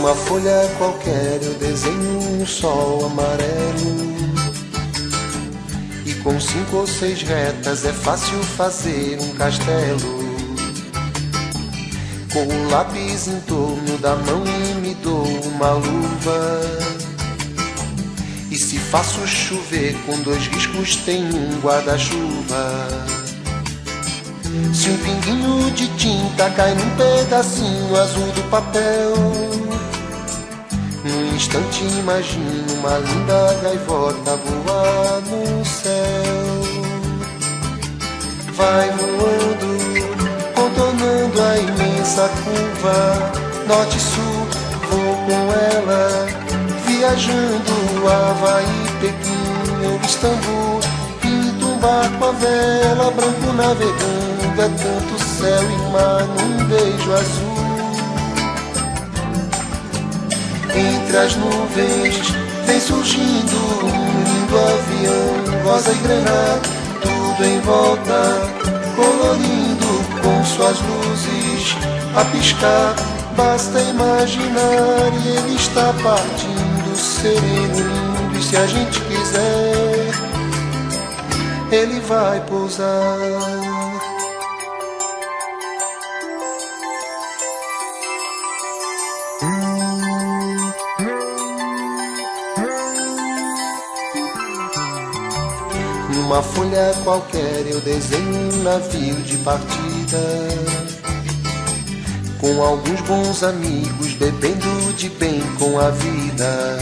Numa folha qualquer eu desenho um sol amarelo, e com 5 ou 6 retas é fácil fazer um castelo. Com o lápis em torno da mão e me dou uma luva, e se faço chover com 2 riscos tem um guarda-chuva. Se um pinguinho de tinta cai num pedacinho azul do papel, num instante imagino uma linda gaivota voar no céu. Vai voando, contornando a imensa curva, norte e sul, vou com ela, viajando Havaí, Pequim ou Istambul. Pinto um barco à vela, branco navegando, é tanto céu e mar num beijo azul. Entre as nuvens vem surgindo um lindo avião, rosa e granada, tudo em volta, colorindo com suas luzes a piscar. Basta imaginar e ele está partindo, sereno, lindo, e se a gente quiser, ele vai pousar. Numa folha qualquer eu desenho um navio de partida, com alguns bons amigos bebendo de bem com a vida.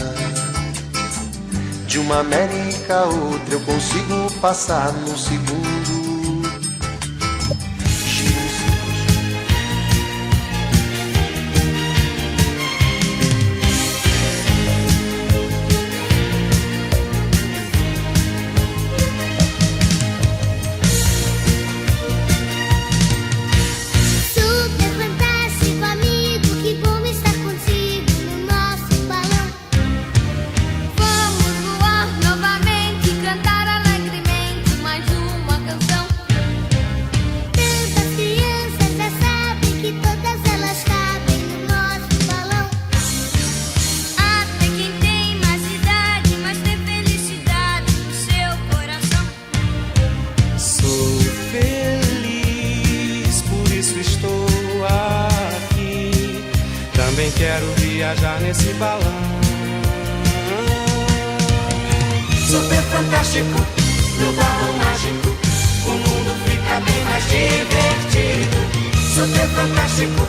De uma América a outra eu consigo passar num segundo. Também quero viajar nesse balão. Super fantástico, no balão mágico, o mundo fica bem mais divertido. Super fantástico,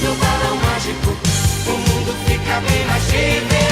no balão mágico, o mundo fica bem mais divertido.